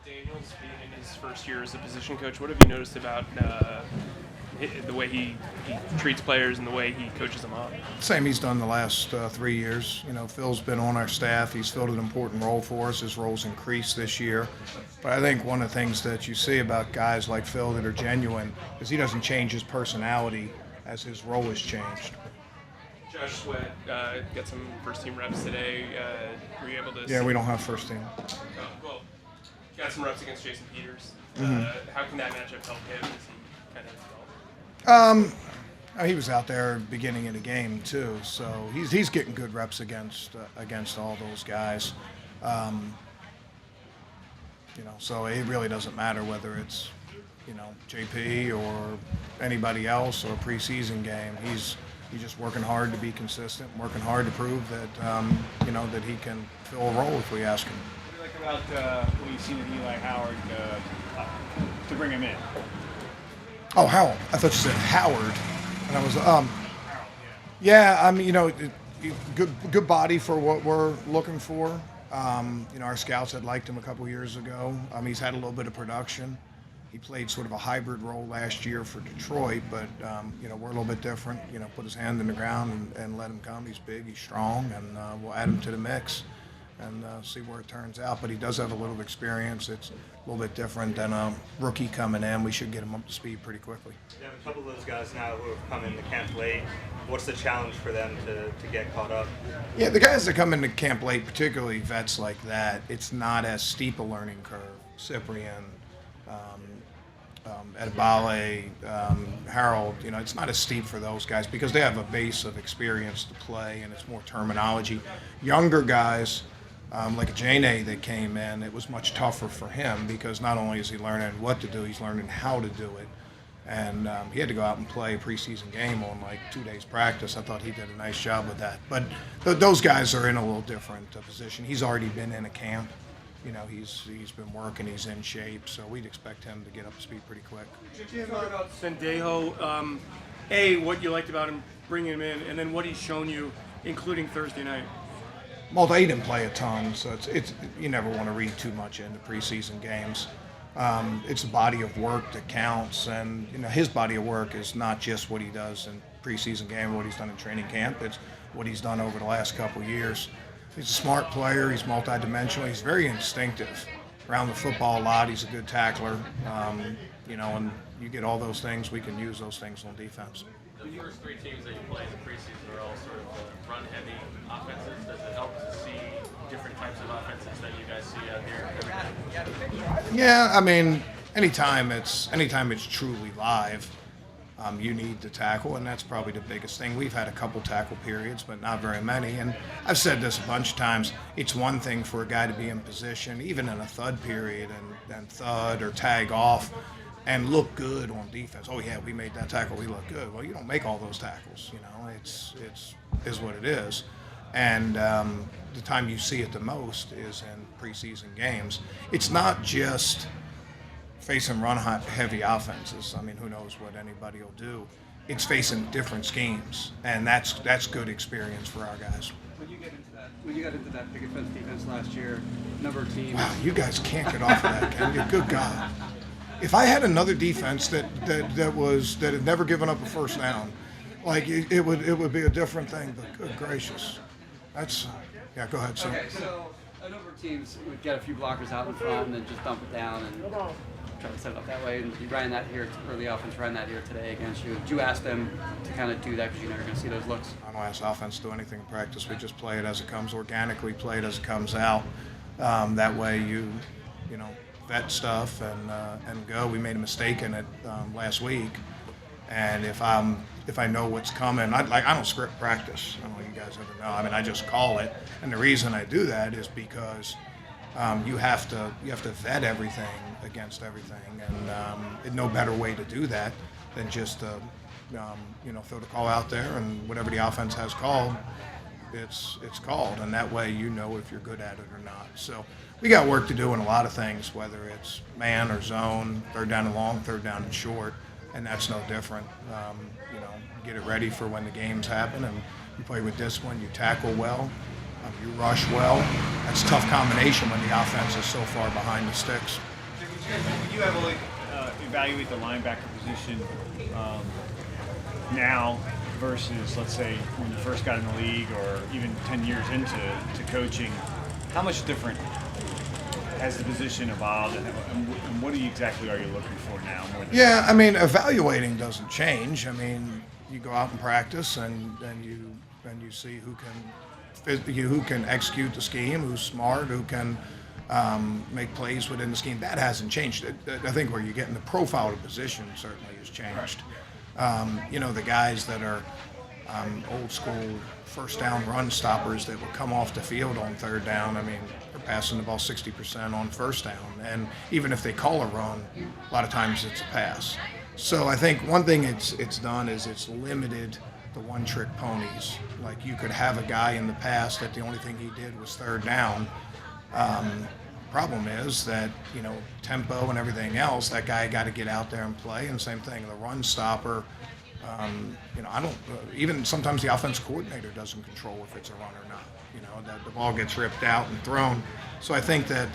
Daniels being in his first year as a position coach, what have you noticed about the way he treats players and the way he coaches them up? Same he's done the last 3 years. You know, Phil's been on our staff. He's filled an important role for us. His role's increased this year. But I think one of the things that you see about guys like Phil that are genuine is he doesn't change his personality as his role has changed. Josh Sweat got some first-team reps today. Were you able to? Yeah, we don't have first team. Well, got some reps against Jason Peters. How can that matchup help him as he kind of develop? He was out there beginning of the game too, so he's getting good reps against all those guys. So it really doesn't matter whether it's JP or anybody else or a preseason game. He's just working hard to be consistent, working hard to prove that that he can fill a role if we ask him. What do you like about what you've seen in Eli Howard to bring him in? Oh, Howell. I thought you said Howard. And I was, yeah, I mean, good body for what we're looking for. Our scouts had liked him a couple years ago. He's had a little bit of production. He played sort of a hybrid role last year for Detroit, but, we're a little bit different. Put his hand in the ground and let him come. He's big, he's strong, and we'll add him to the mix and see where it turns out. But he does have a little experience. It's a little bit different than a rookie coming in. We should get him up to speed pretty quickly. You have a couple of those guys now who have come into camp late. What's the challenge for them to get caught up? Yeah, the guys that come into camp late, particularly vets like that, it's not as steep a learning curve. Cyprian, Edbale, Harold, it's not as steep for those guys because they have a base of experience to play and it's more terminology. Younger guys, like a Jane that came in, it was much tougher for him because not only is he learning what to do, he's learning how to do it. And he had to go out and play a preseason game on like 2 days practice. I thought he did a nice job with that. But those guys are in a little different position. He's already been in a camp. He's been working, he's in shape, so we'd expect him to get up to speed pretty quick. Jim, about Sendejo, what you liked about him bringing him in, and then what he's shown you, including Thursday night. Well, he didn't play a ton, so it's you never want to read too much into preseason games. It's a body of work that counts, and his body of work is not just what he does in preseason game or what he's done in training camp. It's what he's done over the last couple of years. He's a smart player. He's multidimensional. He's very instinctive. Around the football a lot. He's a good tackler. And you get all those things. We can use those things on defense. The first three teams that you play in the preseason are all sort of run-heavy offenses. Does it help to see different types of offenses that you guys see out here every day? Yeah, I mean, anytime it's truly live, you need to tackle, and that's probably the biggest thing. We've had a couple tackle periods, but not very many. And I've said this a bunch of times. It's one thing for a guy to be in position, even in a thud period, and thud or tag off, and look good on defense. Oh yeah, we made that tackle. We look good. Well, you don't make all those tackles. It's is what it is. And the time you see it the most is in preseason games. It's not just facing run-heavy offenses. I mean, who knows what anybody will do. It's facing different schemes, and that's good experience for our guys. When you got into that big defense last year, number of teams. Wow, you guys can't get off of that, can you? Good God. If I had another defense that had never given up a first down, like it would be a different thing. But good gracious, yeah. Go ahead, sir. Okay, so a number of teams would get a few blockers out in front and then just dump it down and try to set it up that way. And you ran that here, or the offense ran that here today against you. Did you ask them to kind of do that because you know you're going to see those looks? I don't ask offense to do anything in practice. We just play it as it comes, organically play it as it comes out. That way you vet stuff and go. We made a mistake in it last week, and if I know what's coming, I don't script practice. I don't know if you guys ever know. I mean, I just call it, and the reason I do that is because you have to vet everything against everything, and no better way to do that than just throw the call out there, and whatever the offense has called, it's called, and that way you know if you're good at it or not. So we got work to do in a lot of things, whether it's man or zone, third down and long, third down and short, and that's no different. Get it ready for when the games happen, and you play with discipline, you tackle well, you rush well. That's a tough combination when the offense is so far behind the sticks. When you have to evaluate the linebacker position now versus, let's say, when you first got in the league or even 10 years into coaching, how much different has the position evolved, and what exactly are you looking for now more than Yeah, I mean, evaluating doesn't change. I mean, you go out and practice, and you see who can execute the scheme, who's smart, who can make plays within the scheme. That hasn't changed. I think where you get in the profile of the position certainly has changed. The guys that are old school first down run stoppers that will come off the field on third down, I mean, they're passing the ball 60% on first down. And even if they call a run, a lot of times it's a pass. So I think one thing it's done is it's limited the one-trick ponies. Like, you could have a guy in the past that the only thing he did was third down. Problem is that, tempo and everything else, that guy got to get out there and play. And same thing, the run stopper, I don't, even sometimes the offense coordinator doesn't control if it's a run or not. That the ball gets ripped out and thrown. So I think that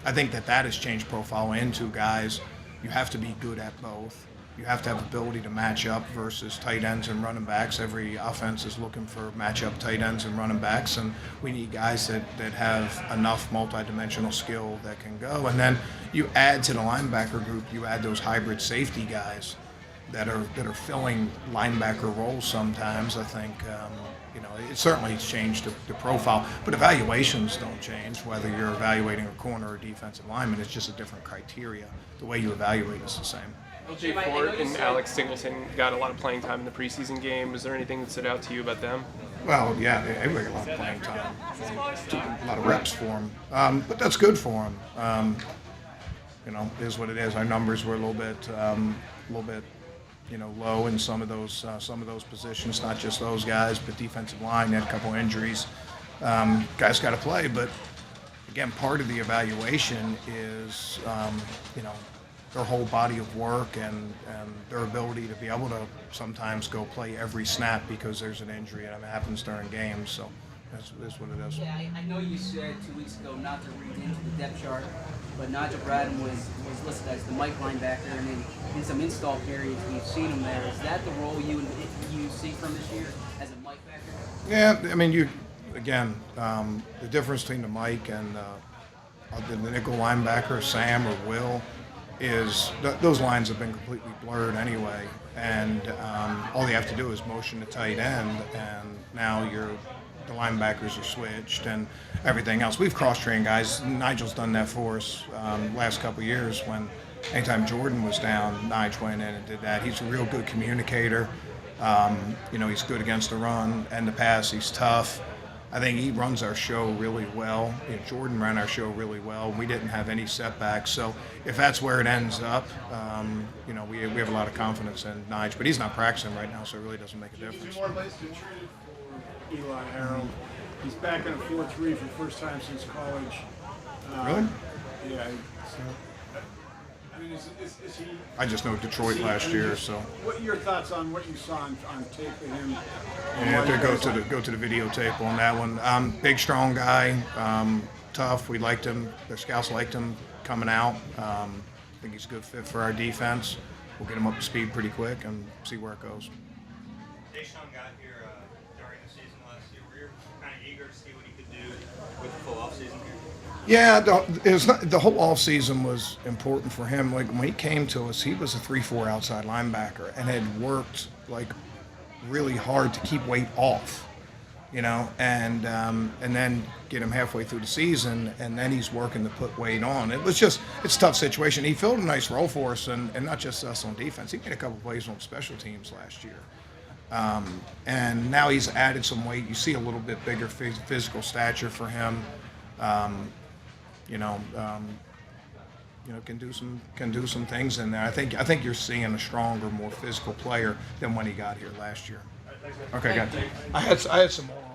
that has changed profile into guys. You have to be good at both. You have to have ability to match up versus tight ends and running backs. Every offense is looking for match-up tight ends and running backs, and we need guys that have enough multi-dimensional skill that can go. And then you add to the linebacker group, you add those hybrid safety guys that are filling linebacker roles sometimes. I think it certainly has changed the profile, but evaluations don't change. Whether you're evaluating a corner or defensive lineman, it's just a different criteria. The way you evaluate is the same. Jay Fort and Alex Singleton got a lot of playing time in the preseason game. Was there anything that stood out to you about them? Well, yeah, they got a lot of playing time. Took a lot of reps for them, but that's good for them. It is what it is. Our numbers were a little bit, low in some of those positions. Not just those guys, but defensive line had a couple injuries. Guys got to play, but again, part of the evaluation is, their whole body of work and their ability to be able to sometimes go play every snap because there's an injury, and it happens during games. So that's what it is. Yeah, I know you said 2 weeks ago not to read into the depth chart, but Nigel Bradham was listed as the Mike linebacker, and in some install periods we've seen him there. Is that the role you see from this year as a Mike backer? Yeah, I mean, the difference between the Mike and the nickel linebacker, Sam or Will, is those lines have been completely blurred anyway, and all you have to do is motion the tight end, and now the linebackers are switched and everything else. We've cross-trained guys. Nigel's done that for us last couple of years. When anytime Jordan was down, Nigel went in and did that. He's a real good communicator. He's good against the run and the pass. He's tough. I think he runs our show really well. Jordan ran our show really well. We didn't have any setbacks. So if that's where it ends up, we have a lot of confidence in Nigel. But he's not practicing right now, so it really doesn't make a difference. Jim Schwartz been traded for Eli Harold. He's back in a 4-3 for the first time since college. Really? Yeah. I mean, is he? I just know Detroit last year, so. What are your thoughts on what you saw on tape of him? You have to go to the videotape on that one. Big, strong guy, tough. We liked him. The scouts liked him coming out. I think he's a good fit for our defense. We'll get him up to speed pretty quick and see where it goes. Deshaun got here during the season last year. Were you kind of eager to see what he could do with the full offseason here? Yeah, the whole offseason was important for him. Like, when he came to us, he was a 3-4 outside linebacker and had worked really hard to keep weight off, and then get him halfway through the season, and then he's working to put weight on. It's a tough situation. He filled a nice role for us, and not just us on defense. He made a couple plays on special teams last year. And now he's added some weight. You see a little bit bigger physical stature for him. Can do some things in there. I think you're seeing a stronger, more physical player than when he got here last year. Okay, good. I had some more.